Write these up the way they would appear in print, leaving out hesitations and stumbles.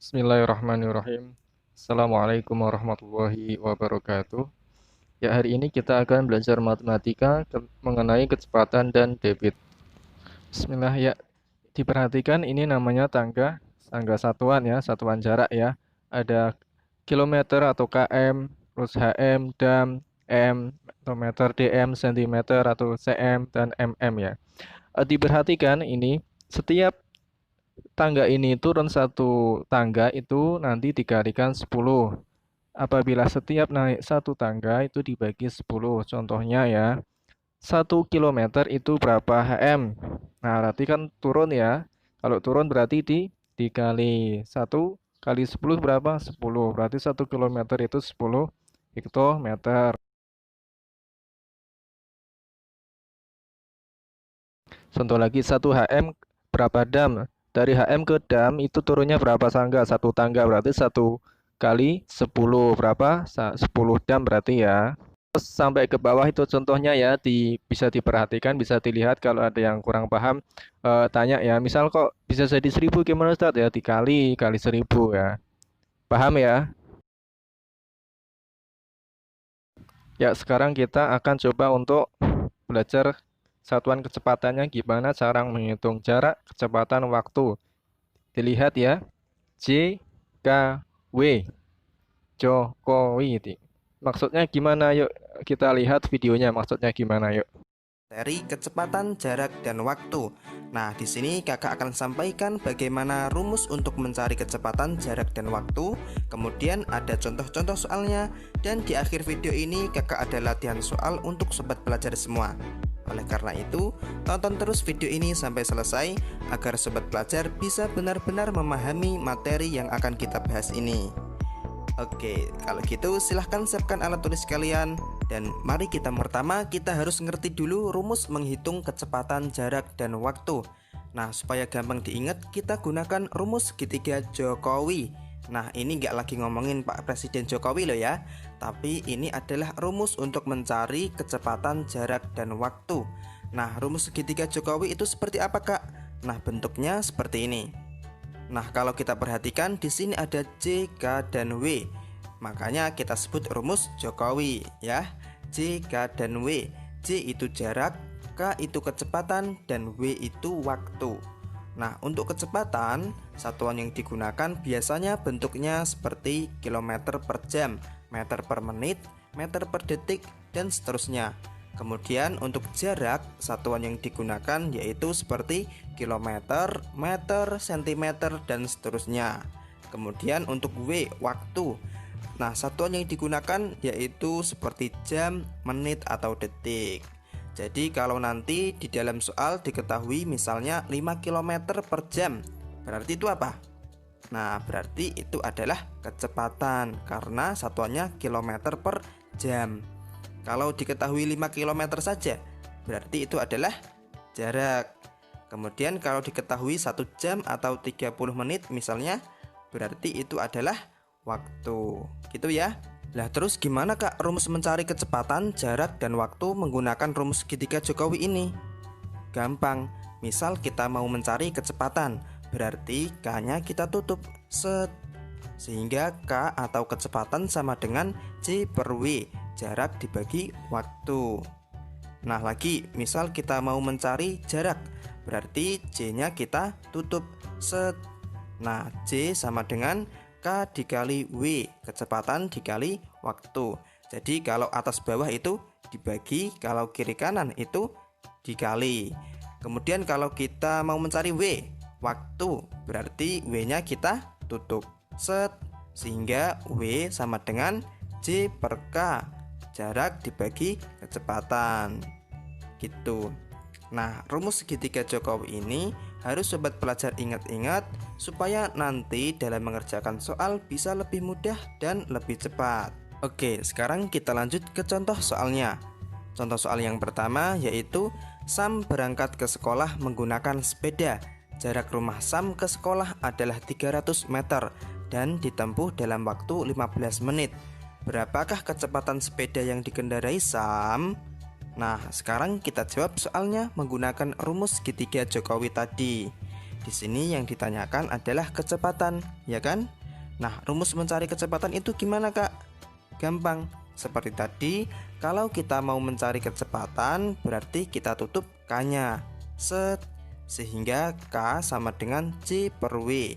Bismillahirrahmanirrahim. Assalamualaikum warahmatullahi wabarakatuh. Ya, hari ini kita akan belajar matematika mengenai kecepatan dan debit. Bismillah ya. Diperhatikan ini namanya tangga, tangga satuan ya, satuan jarak ya. Ada kilometer atau km, terus HM, dam, m, atau meter, dm, sentimeter atau cm dan mm ya. Diperhatikan ini setiap tangga ini turun satu tangga itu nanti dikalikan 10. Apabila setiap naik satu tangga itu dibagi 10. Contohnya ya, 1 kilometer itu berapa HM? Nah, berarti kan turun ya. Kalau turun berarti dikali 1 kali 10 berapa? 10. Berarti 1 kilometer itu 10 hektometer. Contoh lagi 1 HM berapa dam? Dari HM ke dam itu turunnya berapa tangga? Satu tangga berarti 1 kali 10 berapa? 10 dam berarti ya. Terus sampai ke bawah itu contohnya ya bisa diperhatikan, bisa dilihat kalau ada yang kurang paham tanya ya. Misal kok bisa jadi 1000 gimana Ustaz? Ya dikali kali 1000 ya. Paham ya? Ya, sekarang kita akan coba untuk belajar satuan kecepatannya gimana cara menghitung jarak, kecepatan, waktu. Dilihat ya, J, K, W, Jokowi. Maksudnya gimana? Yuk kita lihat videonya. Maksudnya gimana? Yuk. Materi kecepatan, jarak, dan waktu. Nah, di sini kakak akan sampaikan bagaimana rumus untuk mencari kecepatan, jarak, dan waktu. Kemudian ada contoh-contoh soalnya. Dan di akhir video ini kakak ada latihan soal untuk sobat belajar semua. Oleh karena itu, tonton terus video ini sampai selesai agar sobat belajar bisa benar-benar memahami materi yang akan kita bahas ini. Oke, kalau gitu silahkan siapkan alat tulis kalian. Dan mari pertama kita harus ngerti dulu rumus menghitung kecepatan, jarak, dan waktu. Nah, supaya gampang diingat, kita gunakan rumus segitiga Jokowi. Nah, ini nggak lagi ngomongin Pak Presiden Jokowi loh ya, tapi ini adalah rumus untuk mencari kecepatan, jarak, dan waktu. Nah, rumus segitiga Jokowi itu seperti apa, Kak? Nah, bentuknya seperti ini. Nah, kalau kita perhatikan di sini ada J, K, dan W. Makanya kita sebut rumus Jokowi ya. J, K, dan W. J itu jarak, K itu kecepatan, dan W itu waktu. Nah, untuk kecepatan, satuan yang digunakan biasanya bentuknya seperti kilometer per jam, meter per menit, meter per detik, dan seterusnya. Kemudian untuk jarak, satuan yang digunakan yaitu seperti kilometer, meter, sentimeter, dan seterusnya. Kemudian untuk W, waktu. Nah, satuan yang digunakan yaitu seperti jam, menit, atau detik. Jadi kalau nanti di dalam soal diketahui misalnya 5 km per jam, berarti itu apa? Nah, berarti itu adalah kecepatan karena satuannya kilometer per jam. Kalau diketahui 5 km saja, berarti itu adalah jarak. Kemudian kalau diketahui 1 jam atau 30 menit misalnya, berarti itu adalah waktu. Gitu ya. Lah terus gimana Kak rumus mencari kecepatan, jarak, dan waktu menggunakan rumus segitiga Jokowi ini? Gampang. Misal kita mau mencari kecepatan, berarti K-nya kita tutup set. Sehingga K atau kecepatan sama dengan J per W, jarak dibagi waktu. Nah lagi, misal kita mau mencari jarak, berarti J-nya kita tutup set. Nah, J sama dengan K dikali W, kecepatan dikali waktu. Jadi kalau atas bawah itu dibagi, kalau kiri kanan itu dikali. Kemudian kalau kita mau mencari W, waktu, berarti W-nya kita tutup set. Sehingga W sama dengan J per K, jarak dibagi kecepatan. Gitu. Nah, rumus segitiga Jokowi ini harus sobat pelajar ingat-ingat supaya nanti dalam mengerjakan soal bisa lebih mudah dan lebih cepat. Oke, sekarang kita lanjut ke contoh soalnya. Contoh soal yang pertama yaitu Sam berangkat ke sekolah menggunakan sepeda. Jarak rumah Sam ke sekolah adalah 300 meter dan ditempuh dalam waktu 15 menit. Berapakah kecepatan sepeda yang dikendarai Sam? Nah, sekarang kita jawab soalnya menggunakan rumus segitiga Jokowi tadi. di sini yang ditanyakan adalah kecepatan, ya kan? Nah, rumus mencari kecepatan itu gimana, Kak? Gampang. Seperti tadi, kalau kita mau mencari kecepatan, berarti kita tutup K-nya. Set. Sehingga K sama dengan C per W.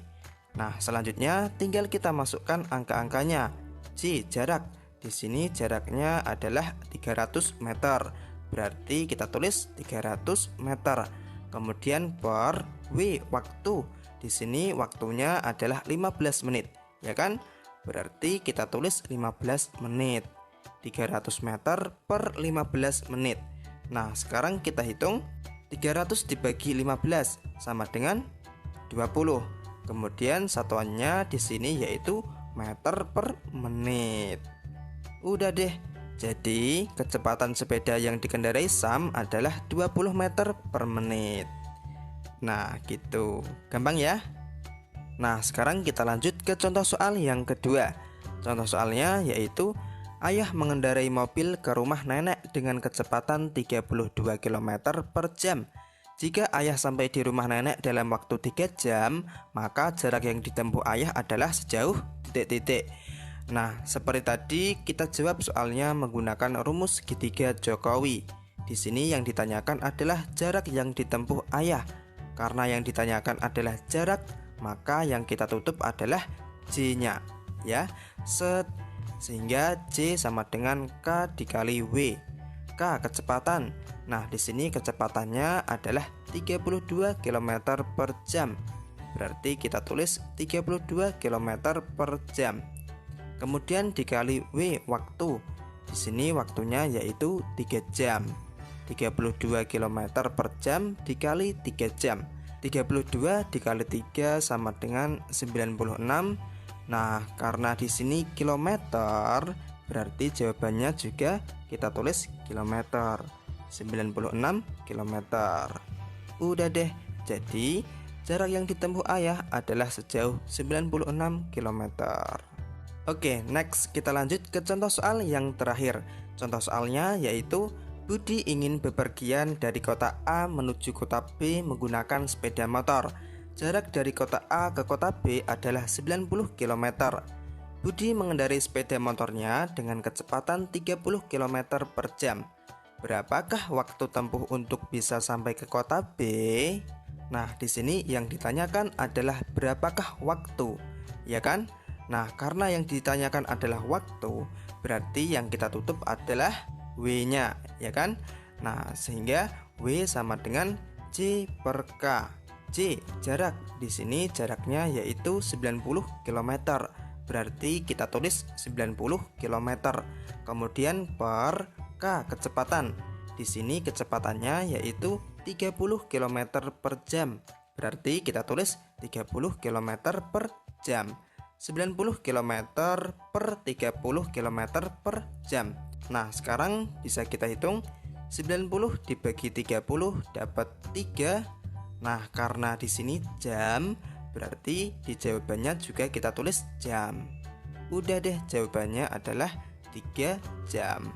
Nah, selanjutnya tinggal kita masukkan angka-angkanya. C, jarak. Di sini jaraknya adalah 300 meter. Berarti kita tulis 300 meter. Kemudian per W, waktu. Di sini waktunya adalah 15 menit, ya kan? Berarti kita tulis 15 menit. 300 meter per 15 menit. Nah, sekarang kita hitung 300 dibagi 15 sama dengan 20. Kemudian satuannya di sini yaitu meter per menit. Udah deh. Jadi, kecepatan sepeda yang dikendarai Sam adalah 20 meter per menit. Nah, gitu. Gampang ya? Nah, sekarang kita lanjut ke contoh soal yang kedua. Contoh soalnya yaitu ayah mengendarai mobil ke rumah nenek dengan kecepatan 32 km per jam. Jika ayah sampai di rumah nenek dalam waktu 3 jam, maka jarak yang ditempuh ayah adalah sejauh titik-titik. Nah, seperti tadi kita jawab soalnya menggunakan rumus segitiga Jokowi. Di sini yang ditanyakan adalah jarak yang ditempuh ayah. Karena yang ditanyakan adalah jarak, maka yang kita tutup adalah J-nya, ya. Set. Sehingga J sama dengan K dikali W. K kecepatan. Nah, di sini kecepatannya adalah 32 km per jam. Berarti kita tulis 32 km per jam. Kemudian dikali W, waktu. Di sini waktunya yaitu 3 jam. 32 km per jam dikali 3 jam. 32 dikali 3 sama dengan 96. Nah, karena di sini kilometer, berarti jawabannya juga kita tulis kilometer. 96 kilometer. Udah deh. Jadi, jarak yang ditempuh ayah adalah sejauh 96 kilometer. Oke, next kita lanjut ke contoh soal yang terakhir. Contoh soalnya yaitu Budi ingin bepergian dari kota A menuju kota B menggunakan sepeda motor. Jarak dari kota A ke kota B adalah 90 km. Budi mengendarai sepeda motornya dengan kecepatan 30 km per jam. Berapakah waktu tempuh untuk bisa sampai ke kota B? Nah, di sini yang ditanyakan adalah berapakah waktu, ya kan? Nah, karena yang ditanyakan adalah waktu, berarti yang kita tutup adalah W-nya, ya kan? Nah, sehingga W sama dengan J per K. J, jarak. Di sini jaraknya yaitu 90 km. Berarti kita tulis 90 km. Kemudian per K, kecepatan. Di sini kecepatannya yaitu 30 km per jam. Berarti kita tulis 30 km per jam. 90 km per 30 km per jam. Nah, sekarang bisa kita hitung 90 dibagi 30 dapat 3. Nah, karena di sini jam, berarti di jawabannya juga kita tulis jam. Udah deh, jawabannya adalah 3 jam.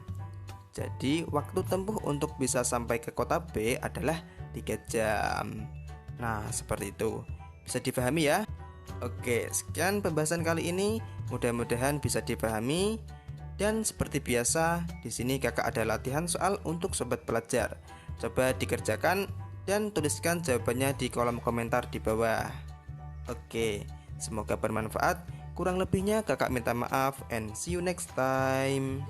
Jadi, waktu tempuh untuk bisa sampai ke kota B adalah 3 jam. Nah, seperti itu. Bisa dipahami ya? Oke, sekian pembahasan kali ini. Mudah-mudahan bisa dipahami. Dan seperti biasa, di sini kakak ada latihan soal untuk sobat pelajar. Coba dikerjakan dan tuliskan jawabannya di kolom komentar di bawah. Oke, semoga bermanfaat. Kurang lebihnya kakak minta maaf and see you next time.